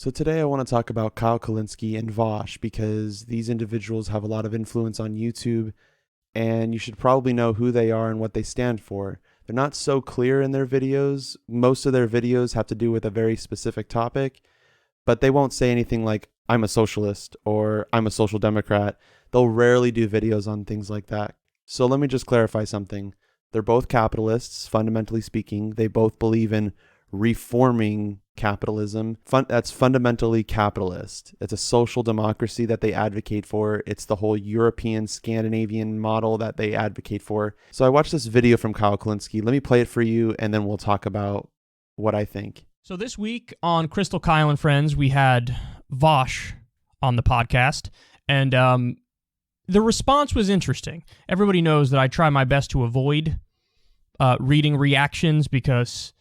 So today I want to talk about Kyle Kulinski and Vaush because these individuals have a lot of influence on YouTube, and you should probably know who they are and what they stand for. They're not so clear in their videos. Most of their videos have to do with a very specific topic, but they won't say anything like, I'm a socialist or I'm a social democrat. They'll rarely do videos on things like that. So let me just clarify something. They're both capitalists, fundamentally speaking. They both believe in reforming capitalism. That's fundamentally capitalist. It's a social democracy that they advocate for. It's the whole European, Scandinavian model that they advocate for. So I watched this video from Kyle Kulinski. Let me play it for you, and then we'll talk about what I think. So this week on Crystal Kyle and Friends, we had Vaush on the podcast, and the response was interesting. Everybody knows that I try my best to avoid reading reactions because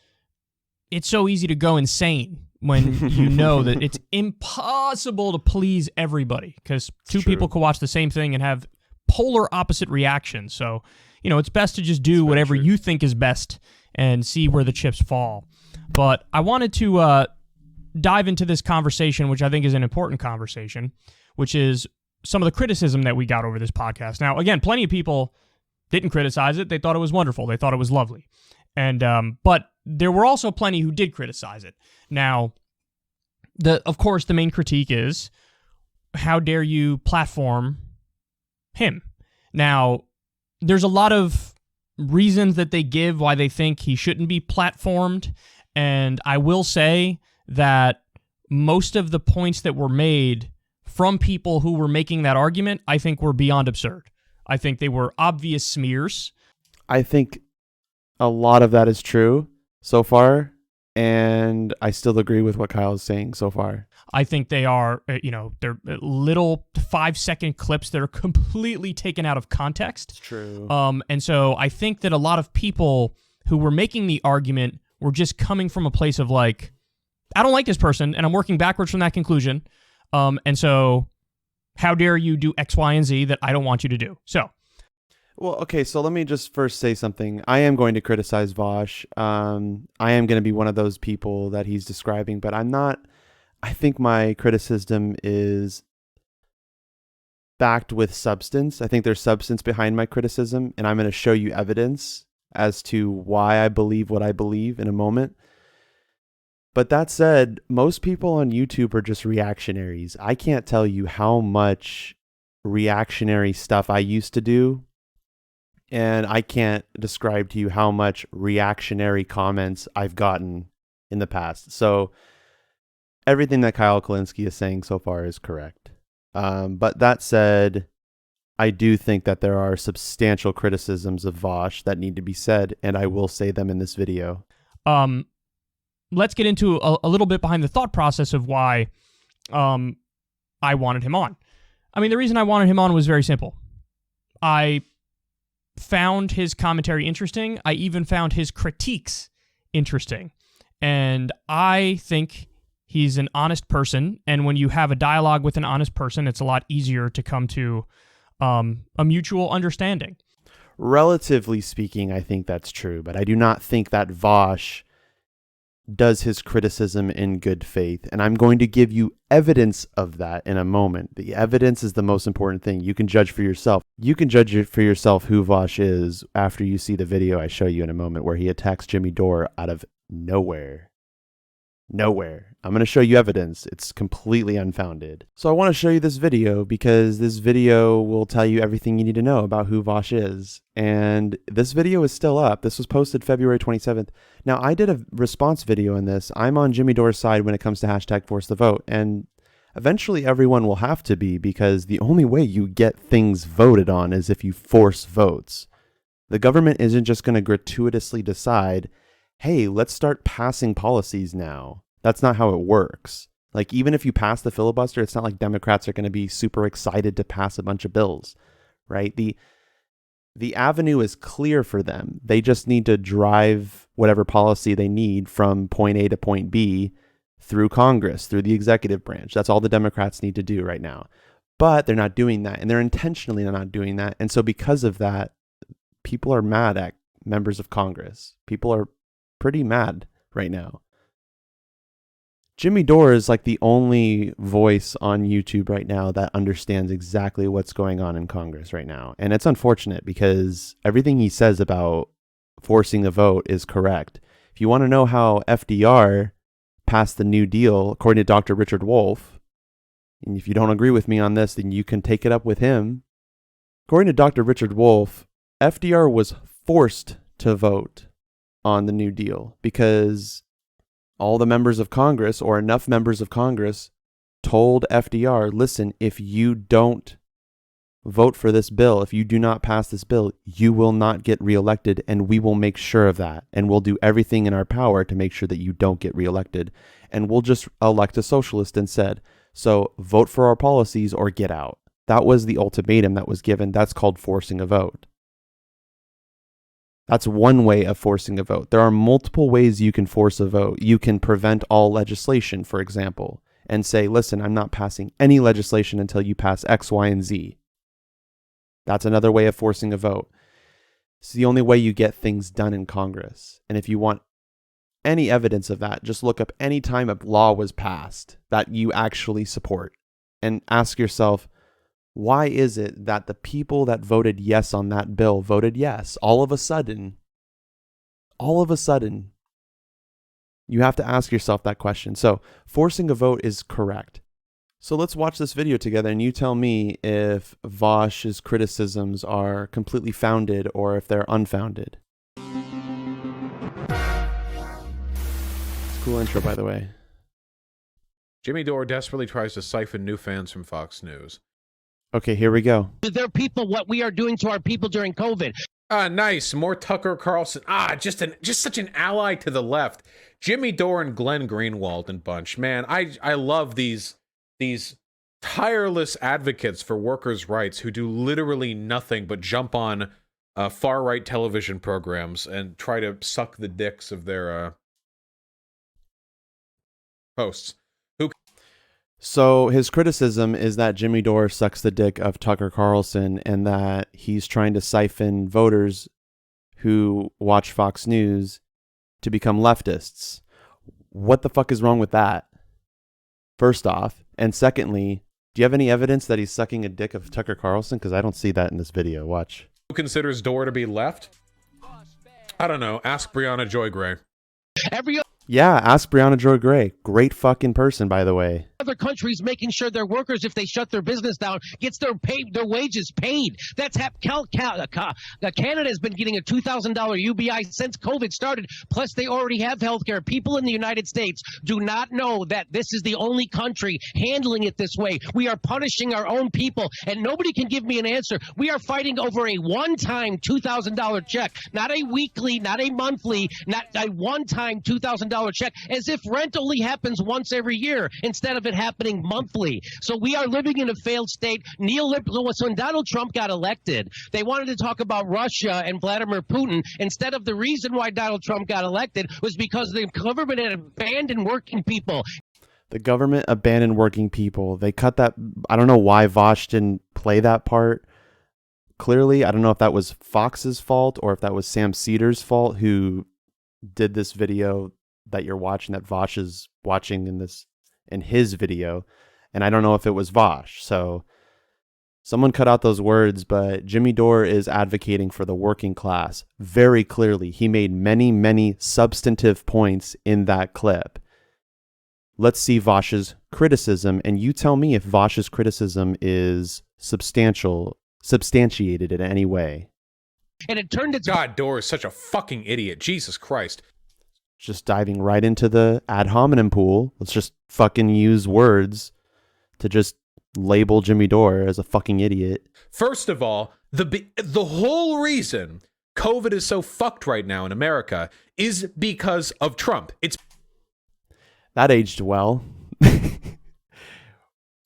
it's so easy to go insane when you know that it's impossible to please everybody because two people could watch the same thing and have polar opposite reactions. So, it's best to just do whatever you think is best and see where the chips fall. But I wanted to dive into this conversation, which I think is an important conversation, which is some of the criticism that we got over this podcast. Now, again, plenty of people didn't criticize it. They thought it was wonderful. They thought it was lovely. And but there were also plenty who did criticize it. Now, of course, the main critique is, how dare you platform him? Now, there's a lot of reasons that they give why they think he shouldn't be platformed, and I will say that most of the points that were made from people who were making that argument, I think were beyond absurd. I think they were obvious smears. I think a lot of that is true so far, and I still agree with what Kyle is saying so far. I think they are, they're little 5-second clips that are completely taken out of context. It's true. And so I think that a lot of people who were making the argument were just coming from a place of like, I don't like this person, and I'm working backwards from that conclusion. And so how dare you do X, Y, and Z that I don't want you to do? So. Well, okay, so let me just first say something. I am going to criticize Vaush. I am going to be one of those people that he's describing, but I'm not. I think my criticism is backed with substance. I think there's substance behind my criticism, and I'm going to show you evidence as to why I believe what I believe in a moment. But that said, most people on YouTube are just reactionaries. I can't tell you how much reactionary stuff I used to do, and I can't describe to you how much reactionary comments I've gotten in the past. So everything that Kyle Kulinski is saying so far is correct. But that said, I do think that there are substantial criticisms of Vaush that need to be said, and I will say them in this video. Let's get into a little bit behind the thought process of why I wanted him on. I mean, the reason I wanted him on was very simple. I found his commentary interesting. I even found his critiques interesting. And I think he's an honest person. And when you have a dialogue with an honest person, it's a lot easier to come to a mutual understanding. Relatively speaking, I think that's true. But I do not think that Vaush does his criticism in good faith. And I'm going to give you evidence of that in a moment. The evidence is the most important thing. You can judge for yourself. You can judge for yourself who Vaush is after you see the video I show you in a moment where he attacks Jimmy Dore out of nowhere. Nowhere. I'm going to show you evidence. It's completely unfounded. So I want to show you this video because this video will tell you everything you need to know about who Vaush is. And this video is still up. This was posted February 27th. Now, I did a response video on this. I'm on Jimmy Dore's side when it comes to hashtag force the vote. And eventually everyone will have to be, because the only way you get things voted on is if you force votes. The government isn't just going to gratuitously decide, hey, let's start passing policies now. That's not how it works. Like, even if you pass the filibuster, it's not like Democrats are going to be super excited to pass a bunch of bills, right? The avenue is clear for them. They just need to drive whatever policy they need from point A to point B through Congress, through the executive branch. That's all the Democrats need to do right now. But they're not doing that, and they're intentionally not doing that. And so because of that, people are mad at members of Congress. People are pretty mad right now. Jimmy Dore is like the only voice on YouTube right now that understands exactly what's going on in Congress right now. And it's unfortunate because everything he says about forcing a vote is correct. If you want to know how FDR passed the New Deal, according to Dr. Richard Wolff, and if you don't agree with me on this, then you can take it up with him. According to Dr. Richard Wolff, FDR was forced to vote on the New Deal because all the members of Congress, or enough members of Congress, told FDR, listen, if you don't vote for this bill, if you do not pass this bill, you will not get reelected, and we will make sure of that. And we'll do everything in our power to make sure that you don't get reelected. And we'll just elect a socialist instead. So vote for our policies or get out. That was the ultimatum that was given. That's called forcing a vote. That's one way of forcing a vote. There are multiple ways you can force a vote. You can prevent all legislation, for example, and say, listen, I'm not passing any legislation until you pass X, Y, and Z. That's another way of forcing a vote. It's the only way you get things done in Congress. And if you want any evidence of that, just look up any time a law was passed that you actually support and ask yourself, why is it that the people that voted yes on that bill voted yes? All of a sudden, you have to ask yourself that question. So forcing a vote is correct. So let's watch this video together and you tell me if Vaush's criticisms are completely founded or if they're unfounded. Cool intro, by the way. Jimmy Dore desperately tries to siphon new fans from Fox News. Okay, here we go. Their people, what we are doing to our people during COVID. Nice. More Tucker Carlson. Just such an ally to the left. Jimmy Dore and Glenn Greenwald and bunch. Man, I love these tireless advocates for workers' rights who do literally nothing but jump on far-right television programs and try to suck the dicks of their hosts. So his criticism is that Jimmy Dore sucks the dick of Tucker Carlson and that he's trying to siphon voters who watch Fox News to become leftists. What the fuck is wrong with that? First off. And secondly, do you have any evidence that he's sucking a dick of Tucker Carlson? Because I don't see that in this video. Watch. Who considers Dore to be left? I don't know. Ask Brianna Joy Gray. Yeah, ask Brianna Joy Gray. Great fucking person, by the way. Other countries making sure their workers, if they shut their business down, gets their wages paid. That's Canada has been getting a $2,000 UBI since COVID started. Plus, they already have health care. People in the United States do not know that this is the only country handling it this way. We are punishing our own people, and nobody can give me an answer. We are fighting over a one-time $2,000 check, not a weekly, not a monthly, not a one-time $2,000 check, as if rent only happens once every year instead of it happening monthly. So we are living in a failed state. When Donald Trump got elected, they wanted to talk about Russia and Vladimir Putin instead of the reason why Donald Trump got elected was because the government had abandoned working people. The government abandoned working people. They cut that. I don't know why Vaush didn't play that part. Clearly, I don't know if that was Fox's fault or if that was Sam Cedar's fault, who did this video that you're watching, that Vaush is watching in his video, and I don't know if it was Vaush. So someone cut out those words, but Jimmy Dore is advocating for the working class very clearly. He made many substantive points in that clip. Let's see Vaush's criticism, and you tell me if Vaush's criticism is substantiated in any way. And it turned its God, Dore is such a fucking idiot. Jesus Christ. Just diving right into the ad hominem pool. Let's just fucking use words to just label Jimmy Dore as a fucking idiot. First of all, the whole reason COVID is so fucked right now in America is because of Trump. That aged well.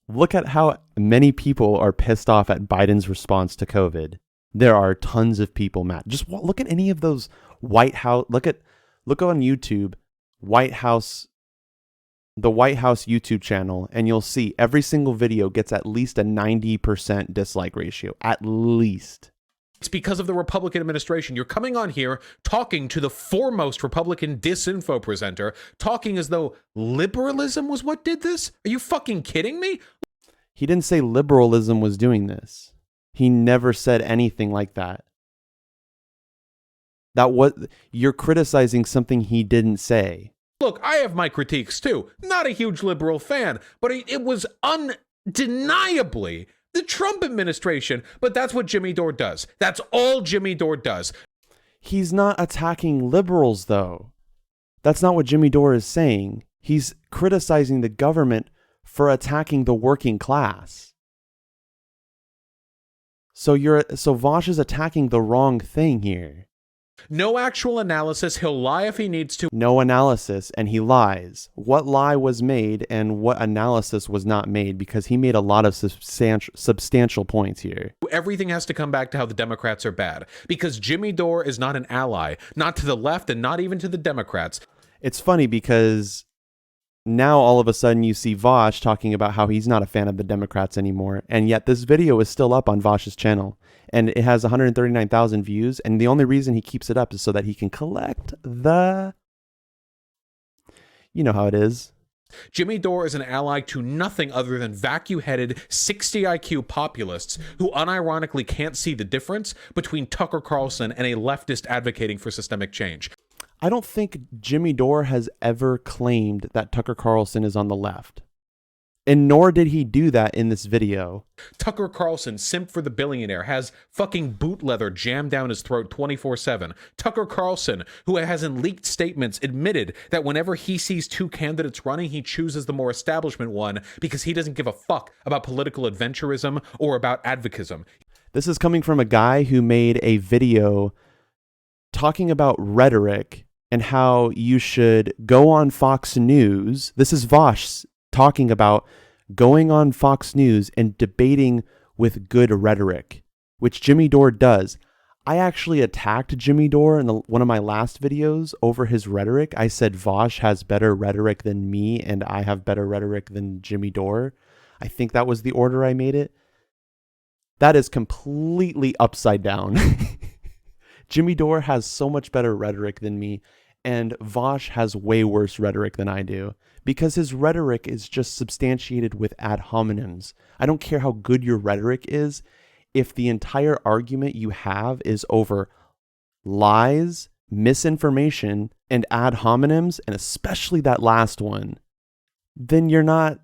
Look at how many people are pissed off at Biden's response to COVID. There are tons of people mad. Just look at any of those White House. Look on YouTube, the White House YouTube channel, and you'll see every single video gets at least a 90% dislike ratio. At least. It's because of the Republican administration. You're coming on here talking to the foremost Republican disinfo presenter, talking as though liberalism was what did this? Are you fucking kidding me? He didn't say liberalism was doing this. He never said anything like that. You're criticizing something he didn't say. Look, I have my critiques too. Not a huge liberal fan, but it was undeniably the Trump administration. But that's what Jimmy Dore does. That's all Jimmy Dore does. He's not attacking liberals, though. That's not what Jimmy Dore is saying. He's criticizing the government for attacking the working class. So Vaush is attacking the wrong thing here. No actual analysis. He'll lie if he needs to. No analysis, and he lies. What lie was made and what analysis was not made, because he made a lot of substantial points here. Everything has to come back to how the Democrats are bad, because Jimmy Dore is not an ally, not to the left and not even to the Democrats. It's funny because now all of a sudden you see Vaush talking about how he's not a fan of the Democrats anymore, and yet this video is still up on Vaush's channel. And it has 139,000 views. And the only reason he keeps it up is so that he can collect the... You know how it is. Jimmy Dore is an ally to nothing other than vacuum-headed 60 IQ populists who unironically can't see the difference between Tucker Carlson and a leftist advocating for systemic change. I don't think Jimmy Dore has ever claimed that Tucker Carlson is on the left. And nor did he do that in this video. Tucker Carlson, simp for the billionaire, has fucking boot leather jammed down his throat 24/7. Tucker Carlson, who has in leaked statements admitted that whenever he sees two candidates running, he chooses the more establishment one because he doesn't give a fuck about political adventurism or about advocism. This is coming from a guy who made a video talking about rhetoric and how you should go on Fox News. This is Vaush talking about going on Fox News and debating with good rhetoric, which Jimmy Dore does. I actually attacked Jimmy Dore in one of my last videos over his rhetoric. I said Vaush has better rhetoric than me and I have better rhetoric than Jimmy Dore. I think that was the order I made it. That is completely upside down. Jimmy Dore has so much better rhetoric than me, and Vaush has way worse rhetoric than I do, because his rhetoric is just substantiated with ad hominems. I don't care how good your rhetoric is, if the entire argument you have is over lies, misinformation, and ad hominems, and especially that last one, then you're not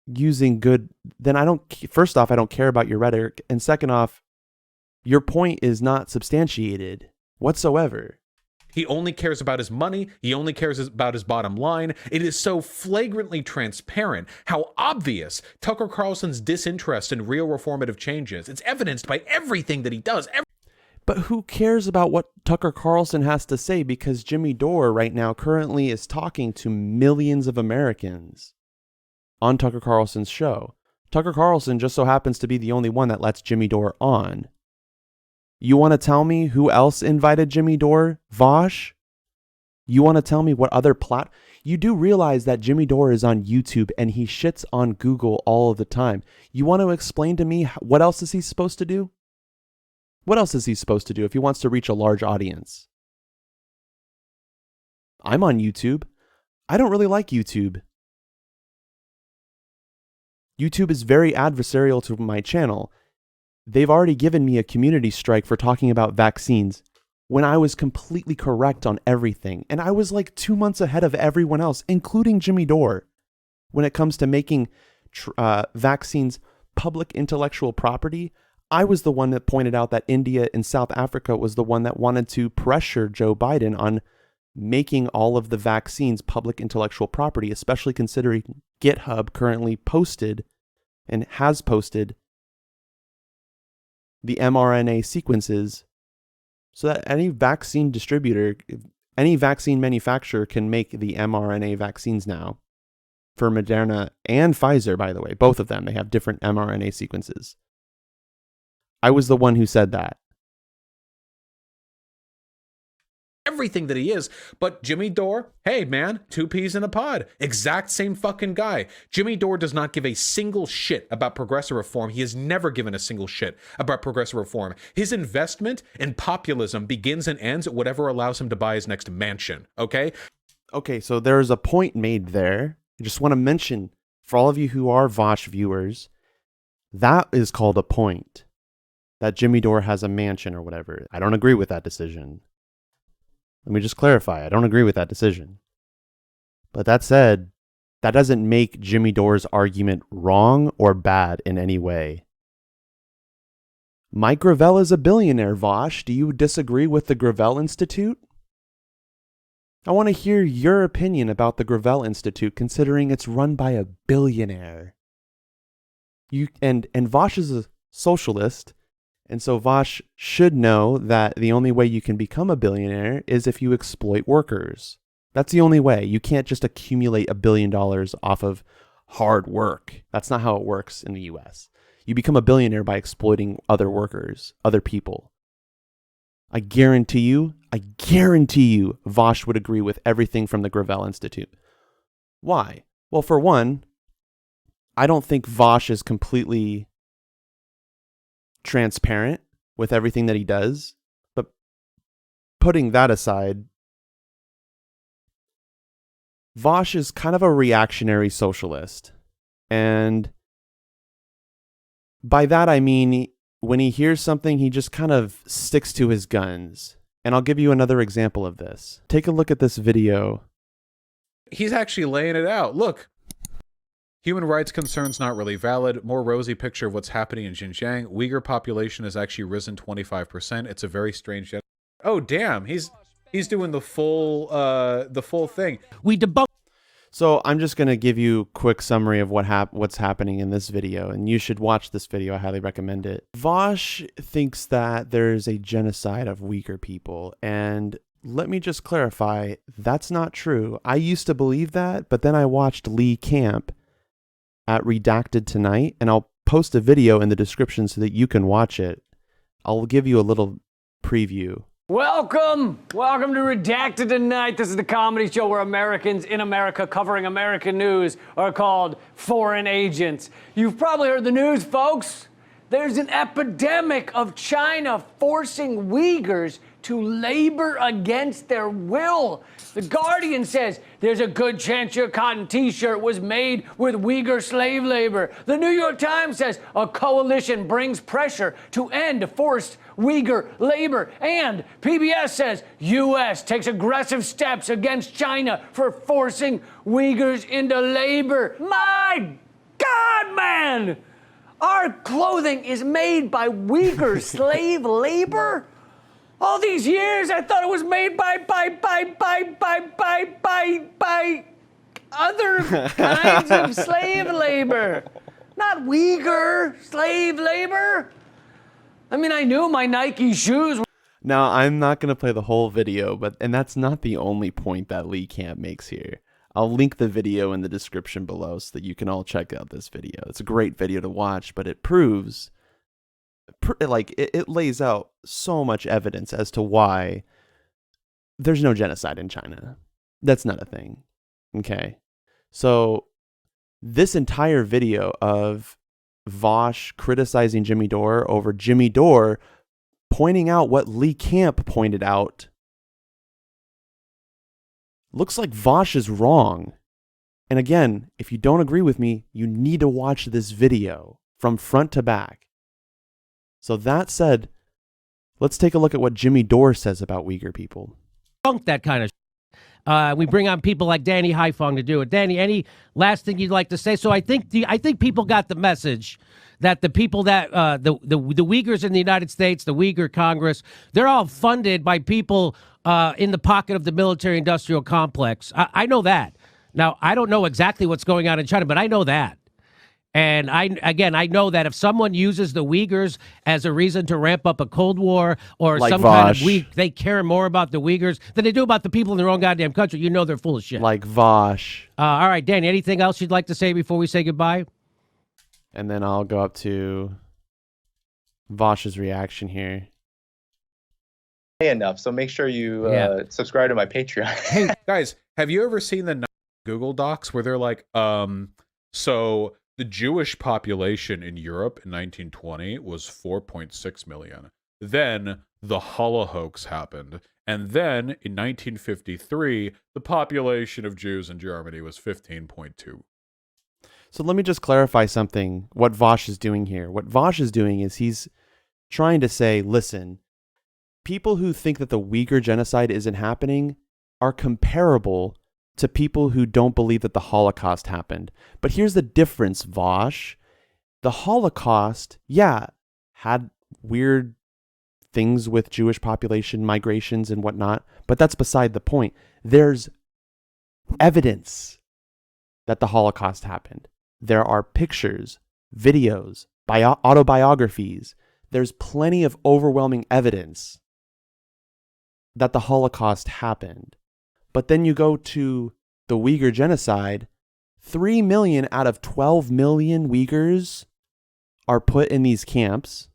using good. Then first off, I don't care about your rhetoric, and second off, your point is not substantiated whatsoever. He only cares about his money. He only cares about his bottom line. It is so flagrantly transparent how obvious Tucker Carlson's disinterest in real reformative change is. It's evidenced by everything that he does. But who cares about what Tucker Carlson has to say, because Jimmy Dore right now currently is talking to millions of Americans on Tucker Carlson's show. Tucker Carlson just so happens to be the only one that lets Jimmy Dore on. You want to tell me who else invited Jimmy Dore? Vaush? You want to tell me what other You do realize that Jimmy Dore is on YouTube and he shits on Google all of the time. You want to explain to me what else is he supposed to do? What else is he supposed to do if he wants to reach a large audience? I'm on YouTube. I don't really like YouTube. YouTube is very adversarial to my channel. They've already given me a community strike for talking about vaccines when I was completely correct on everything. And I was like 2 months ahead of everyone else, including Jimmy Dore, when it comes to making vaccines public intellectual property. I was the one that pointed out that India and South Africa was the one that wanted to pressure Joe Biden on making all of the vaccines public intellectual property, especially considering GitHub currently posted and has posted the mRNA sequences so that any vaccine distributor, any vaccine manufacturer can make the mRNA vaccines now. For Moderna and Pfizer, by the way, both of them, they have different mRNA sequences. I was the one who said that. everything that he is. But Jimmy Dore, hey man, two peas in a pod. Exact same fucking guy. Jimmy Dore does not give a single shit about progressive reform. He has never given a single shit about progressive reform. His investment in populism begins and ends at whatever allows him to buy his next mansion, okay? Okay, so there's a point made there. I just want to mention, for all of you who are Vaush viewers, that is called a point. That Jimmy Dore has a mansion or whatever. I don't agree with that decision. Let me just clarify. I don't agree with that decision. But that said, that doesn't make Jimmy Dore's argument wrong or bad in any way. Mike Gravel is a billionaire, Vaush. Do you disagree with the Gravel Institute? I want to hear your opinion about the Gravel Institute, considering it's run by a billionaire. And Vaush is a socialist, and so Vaush should know that the only way you can become a billionaire is if you exploit workers. That's the only way. You can't just accumulate $1 billion off of hard work. That's not how it works in the US. You become a billionaire by exploiting other workers, other people. I guarantee you, Vaush would agree with everything from the Gravel Institute. Why? Well, for one, I don't think Vaush is completely transparent with everything that he does. But putting that aside, Vaush is kind of a reactionary socialist. And by that I mean, when he hears something, he just kind of sticks to his guns. And I'll give you another example of this. Take a look at this video. He's actually laying it out. Look. Human rights concerns not really valid. More rosy picture of what's happening in Xinjiang. Uyghur population has actually risen 25%. It's a very strange. Oh damn, he's doing the full thing. We debunk. So I'm just going to give you a quick summary of what's happening in this video, and you should watch this video. I highly recommend it. Vaush thinks that there's a genocide of Uyghur people, and let me just clarify, that's not true. I used to believe that, but then I watched Lee Camp at Redacted Tonight, and I'll post a video in the description so that you can watch it. I'll give you a little preview. Welcome to Redacted Tonight. This is the comedy show where Americans in America covering American news are called foreign agents. You've probably heard the news, folks. There's an epidemic of China forcing Uyghurs to labor against their will. The Guardian says there's a good chance your cotton t-shirt was made with Uyghur slave labor. The New York Times says a coalition brings pressure to end forced Uyghur labor. And PBS says U.S. takes aggressive steps against China for forcing Uyghurs into labor. My God, man! Our clothing is made by Uyghur slave labor? All these years, I thought it was made by other kinds of slave labor, not Uyghur slave labor. I mean, I knew my Nike shoes. Now, I'm not going to play the whole video, and that's not the only point that Lee Camp makes here. I'll link the video in the description below so that you can all check out this video. It's a great video to watch, but it proves, it lays out so much evidence as to why there's no genocide in China. That's not a thing. Okay. So this entire video of Vaush criticizing Jimmy Dore over Jimmy Dore pointing out what Lee Camp pointed out looks like Vaush is wrong. And again, if you don't agree with me, you need to watch this video from front to back. So that said, let's take a look at what Jimmy Dore says about Uyghur people. That kind of we bring on people like Danny Haifong to do it. Danny, any last thing you'd like to say? So I think people got the message that the people that the Uyghurs in the United States, the Uyghur Congress, they're all funded by people in the pocket of the military-industrial complex. I know that. Now, I don't know exactly what's going on in China, but I know that. And I know that if someone uses the Uyghurs as a reason to ramp up a Cold War or like some Vaush. kind of they care more about the Uyghurs than they do about the people in their own goddamn country, you know they're full of shit. Like Vaush. All right, Danny, anything else you'd like to say before we say goodbye? And then I'll go up to Vaush's reaction here. enough. So make sure you subscribe to my Patreon. Hey guys, have you ever seen the Google Docs where they're like, so the Jewish population in Europe in 1920 was 4.6 million. Then the Holocaust happened. And then in 1953, the population of Jews in Germany was 15.2. So let me just clarify something, what Vaush is doing here. What Vaush is doing is he's trying to say, listen, people who think that the Uyghur genocide isn't happening are comparable to people who don't believe that the Holocaust happened. But here's the difference, Vaush. The Holocaust, had weird things with Jewish population migrations and whatnot, but that's beside the point. There's evidence that the Holocaust happened. There are pictures, videos, autobiographies. There's plenty of overwhelming evidence that the Holocaust happened. But then you go to the Uyghur genocide, 3 million out of 12 million Uyghurs are put in these camps.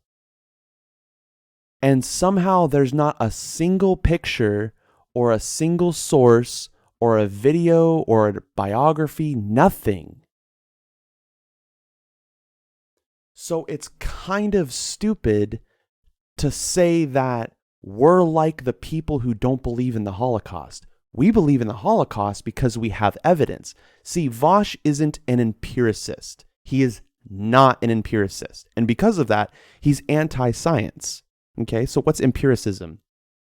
And somehow there's not a single picture or a single source or a video or a biography, nothing. So it's kind of stupid to say that we're like the people who don't believe in the Holocaust. We believe in the Holocaust because we have evidence. See, Vaush isn't an empiricist. He is not an empiricist. And because of that, he's anti-science. Okay, so what's empiricism?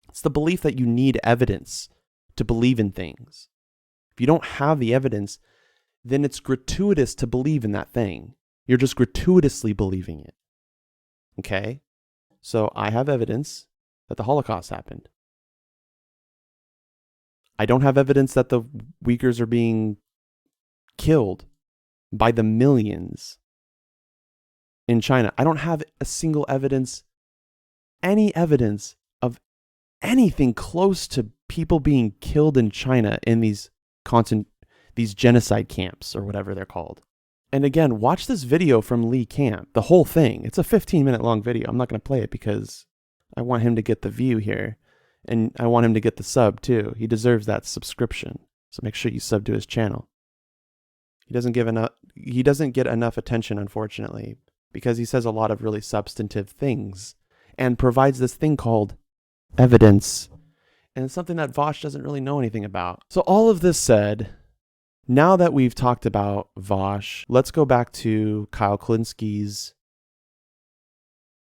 It's the belief that you need evidence to believe in things. If you don't have the evidence, then it's gratuitous to believe in that thing. You're just gratuitously believing it. Okay? So I have evidence that the Holocaust happened. I don't have evidence that the Uyghurs are being killed by the millions in China. I don't have a single evidence, any evidence of anything close to people being killed in China in these genocide camps or whatever they're called. And again, watch this video from Lee Camp, the whole thing. It's a 15-minute long video. I'm not going to play it because I want him to get the view here. And I want him to get the sub too. He deserves that subscription. So make sure you sub to his channel. He doesn't get enough attention, unfortunately, because he says a lot of really substantive things and provides this thing called evidence. And it's something that Vaush doesn't really know anything about. So all of this said, now that we've talked about Vaush, let's go back to Kyle Kulinski's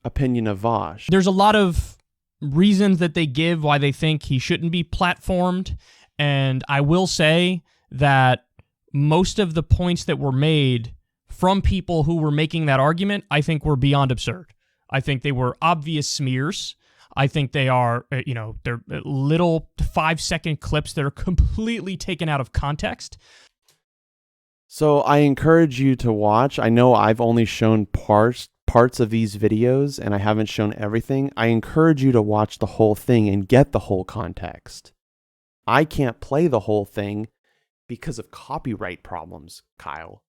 opinion of Vaush. There's a lot of reasons that they give why they think he shouldn't be platformed. And I will say that most of the points that were made from people who were making that argument, I think were beyond absurd. I think they were obvious smears. I think they are, they're little 5-second clips that are completely taken out of context. So I encourage you to watch. I know I've only shown parts of these videos and I haven't shown everything. I encourage you to watch the whole thing and get the whole context. I can't play the whole thing because of copyright problems, Kyle.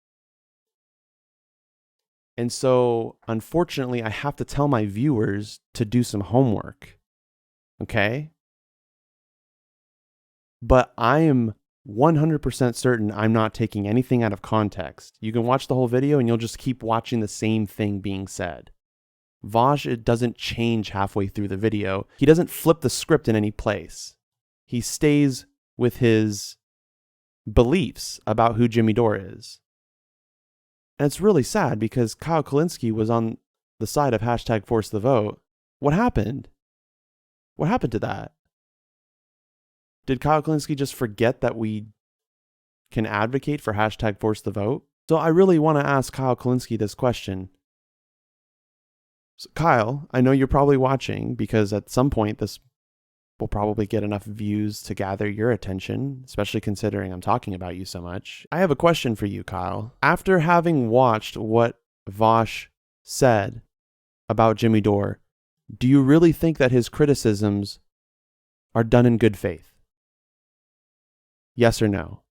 And so, unfortunately, I have to tell my viewers to do some homework. Okay? But I am 100% certain I'm not taking anything out of context. You can watch the whole video and you'll just keep watching the same thing being said. Vaush, it doesn't change halfway through the video. He doesn't flip the script in any place. He stays with his beliefs about who Jimmy Dore is. And it's really sad because Kyle Kulinski was on the side of #ForceTheVote. What happened? What happened to that? Did Kyle Kulinski just forget that we can advocate for #ForceTheVote? So I really want to ask Kyle Kulinski this question. So Kyle, I know you're probably watching because at some point this will probably get enough views to gather your attention, especially considering I'm talking about you so much. I have a question for you, Kyle. After having watched what Vaush said about Jimmy Dore, do you really think that his criticisms are done in good faith? Yes or no?